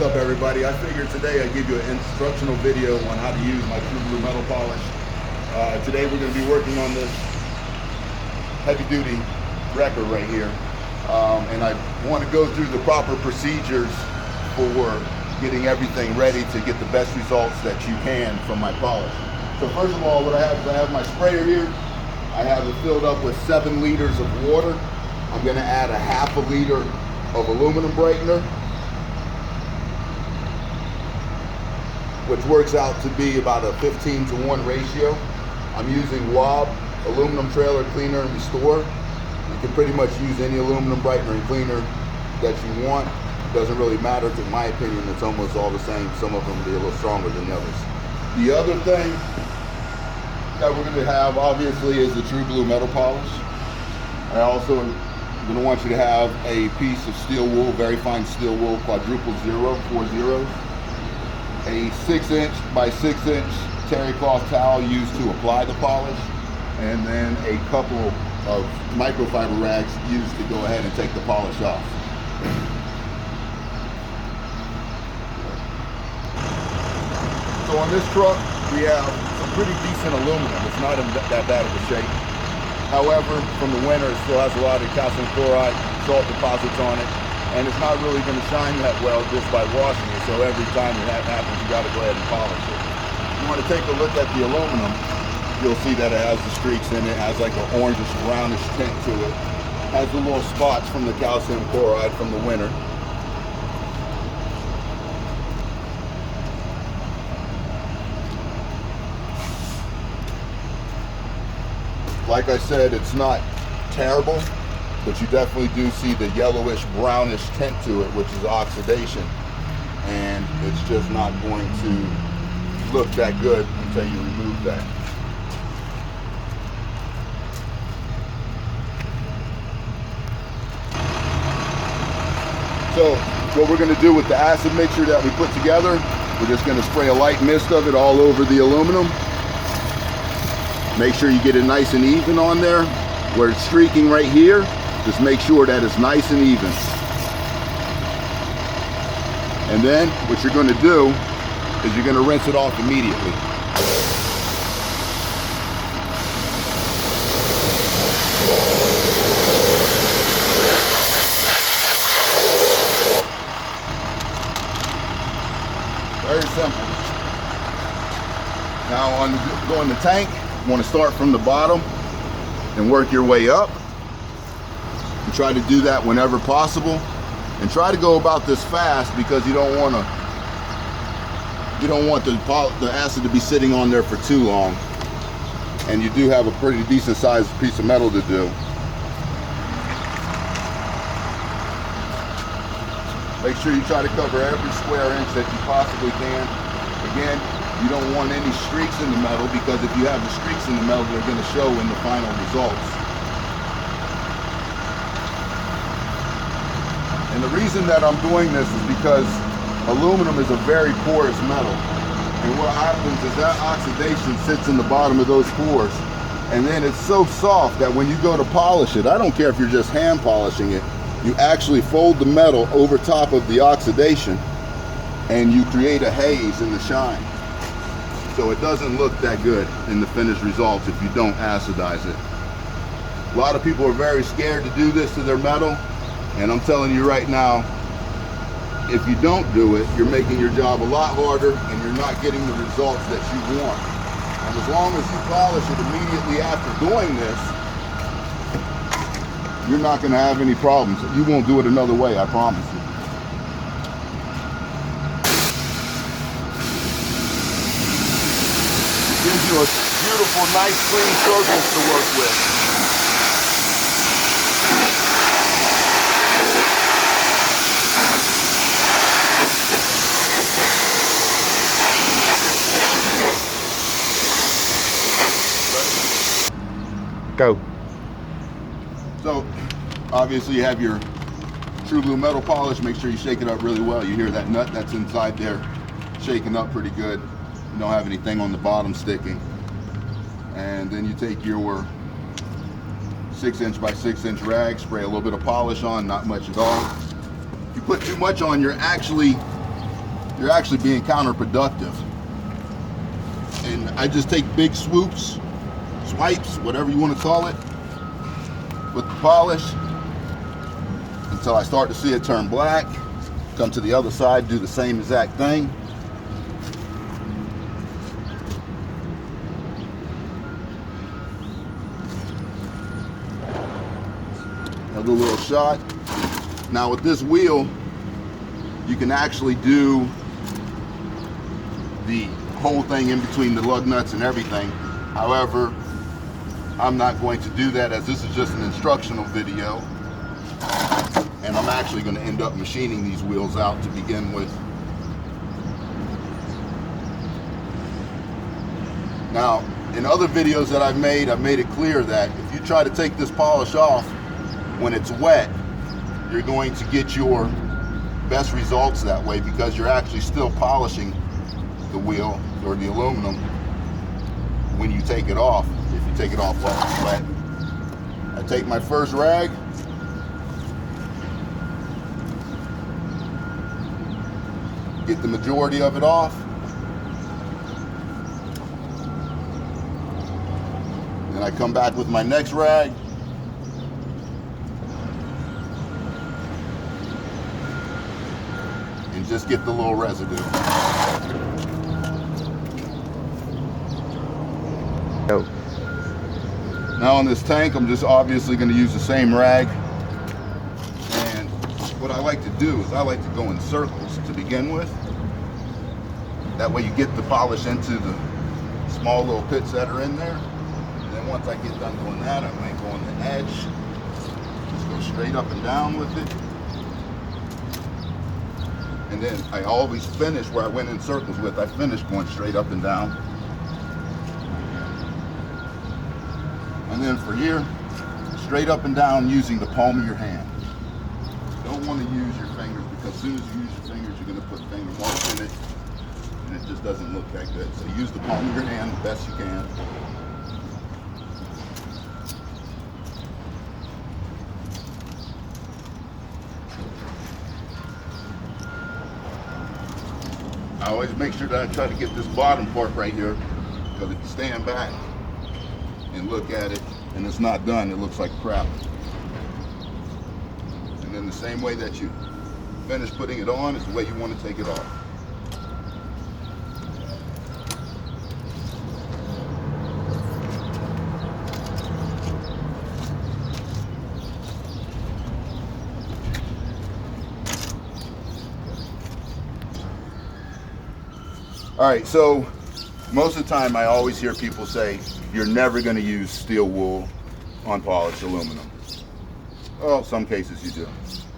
What's up, everybody? I figured today I'd give you an instructional video on how to use my TrueBlue metal polish. Today we're going to be working on this heavy-duty wrecker right here. And I want to go through the proper procedures for getting everything ready to get the best results that you can from my polish. So first of all, what I have is I have my sprayer here. I have it filled up with 7 liters of water. I'm going to add a half a liter of aluminum brightener, which works out to be about a 15-to-1 ratio. I'm using WAB, aluminum trailer cleaner and restore. You can pretty much use any aluminum brightener and cleaner that you want. It doesn't really matter. In my opinion, it's almost all the same. Some of them will be a little stronger than the others. The other thing that we're going to have, obviously, is the TrueBlue metal polish. I also am going to want you to have a piece of steel wool, very fine steel wool, quadruple 0, 4 zeros. A 6-inch by 6-inch terry cloth towel used to apply the polish, and then a couple of microfiber rags used to go ahead and take the polish off. So on this truck, we have some pretty decent aluminum. It's not in that bad of a shape. However, from the winter, it still has a lot of calcium chloride, salt deposits on it, and it's not really going to shine that well just by washing it. So every time that happens, you got to go ahead and polish it. If you want to take a look at the aluminum, you'll see that it has the streaks in it. It has like an orangish, brownish tint to it. It has the little spots from the calcium chloride from the winter. Like I said, it's not terrible, but you definitely do see the yellowish, brownish tint to it, which is oxidation. And it's just not going to look that good until you remove that. So what we're going to do with the acid mixture that we put together, we're just going to spray a light mist of it all over the aluminum. Make sure you get it nice and even on there. Where it's streaking right here, just make sure that it's nice and even. And then what you're going to do is you're going to rinse it off immediately. Very simple. Now go in the tank. You want to start from the bottom and work your way up. And try to do that whenever possible. And try to go about this fast because you don't want the acid to be sitting on there for too long. And you do have a pretty decent sized piece of metal to do. Make sure you try to cover every square inch that you possibly can. Again, you don't want any streaks in the metal, because if you have the streaks in the metal, they're going to show in the final results. And the reason that I'm doing this is because aluminum is a very porous metal. And what happens is that oxidation sits in the bottom of those pores. And then it's so soft that when you go to polish it, I don't care if you're just hand polishing it, you actually fold the metal over top of the oxidation and you create a haze in the shine. So it doesn't look that good in the finished results if you don't acidize it. A lot of people are very scared to do this to their metal, and I'm telling you right now, if you don't do it, you're making your job a lot harder and you're not getting the results that you want. And as long as you polish it immediately after doing this, you're not going to have any problems. You won't do it another way, I promise you. Gives you a beautiful, nice, clean surface to work with. Go. So, obviously you have your TrueBlue metal polish. Make sure you shake it up really well. You hear that nut that's inside there shaking up pretty good. You don't have anything on the bottom sticking. And then you take your 6-inch by 6-inch rag, spray a little bit of polish on, not much at all. If you put too much on, you're actually you're actually being counterproductive. And I just take big swipes, whatever you want to call it, with the polish until I start to see it turn black. Come to the other side, do the same exact thing. Another little shot. Now with this wheel, you can actually do the whole thing in between the lug nuts and everything. However, I'm not going to do that, as this is just an instructional video, and I'm actually going to end up machining these wheels out to begin with. Now, in other videos that I've made it clear that if you try to take this polish off when it's wet, you're going to get your best results that way, because you're actually still polishing the wheel or the aluminum when you take it off, if you take it off while it's wet. I take my first rag, get the majority of it off, then I come back with my next rag, and just get the little residue. Now on this tank, I'm just obviously going to use the same rag, and what I like to do is I like to go in circles to begin with. That way you get the polish into the small little pits that are in there, and then once I get done doing that, I might go on the edge, just go straight up and down with it, and then I always finish where I went in circles with. I finish going straight up and down. And then for here, straight up and down using the palm of your hand. You don't want to use your fingers, because as soon as you use your fingers, you're going to put finger marks in it, and it just doesn't look that good. So use the palm of your hand the best you can. I always make sure that I try to get this bottom part right here, because if you stand back and look at it and it's not done, it looks like crap. And then the same way that you finish putting it on is the way you want to take it off. All right, so most of the time I always hear people say, you're never going to use steel wool on polished aluminum. Well, some cases you do,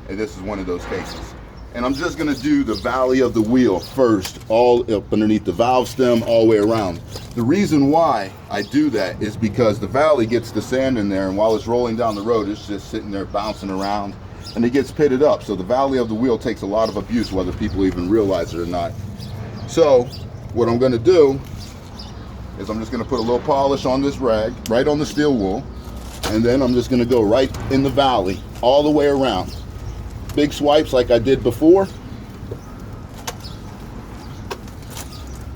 and this is one of those cases. And I'm just going to do the valley of the wheel first, all up underneath the valve stem, all the way around. The reason why I do that is because the valley gets the sand in there, and while it's rolling down the road, it's just sitting there bouncing around, and it gets pitted up. So the valley of the wheel takes a lot of abuse, whether people even realize it or not. So what I'm going to do is I'm just going to put a little polish on this rag, right on the steel wool, and then I'm just going to go right in the valley, all the way around. Big swipes like I did before.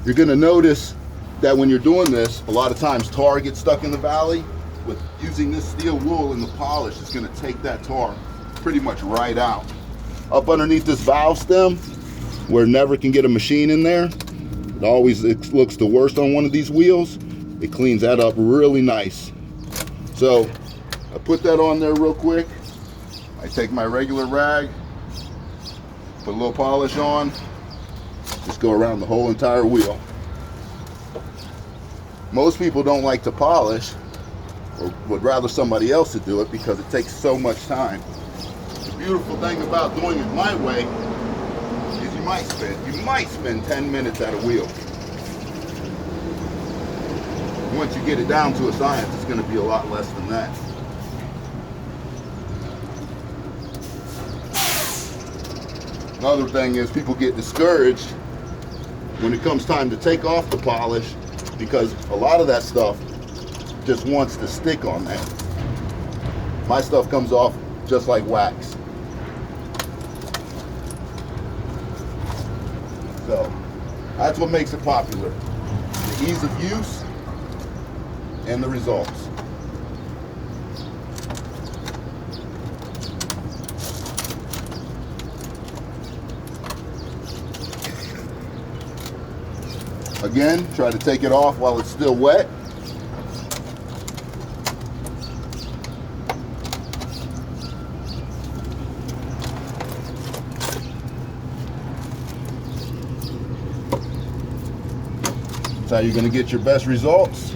You're going to notice that when you're doing this, a lot of times tar gets stuck in the valley. With using this steel wool and the polish, it's going to take that tar pretty much right out. Up underneath this valve stem, where it never can get a machine in there, it looks the worst on one of these wheels. It cleans that up really nice. So I put that on there real quick. I take my regular rag, put a little polish on, just go around the whole entire wheel. Most people don't like to polish, or would rather somebody else to do it, because it takes so much time. The beautiful thing about doing it my way is you might spend 10 minutes at a wheel. Once you get it down to a science, it's going to be a lot less than that. Another thing is, people get discouraged when it comes time to take off the polish, because a lot of that stuff just wants to stick on that. My stuff comes off just like wax. So that's what makes it popular. The ease of use and the results. Again, try to take it off while it's still wet. That's how you're going to get your best results.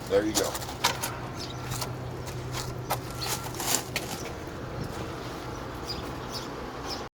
There you go.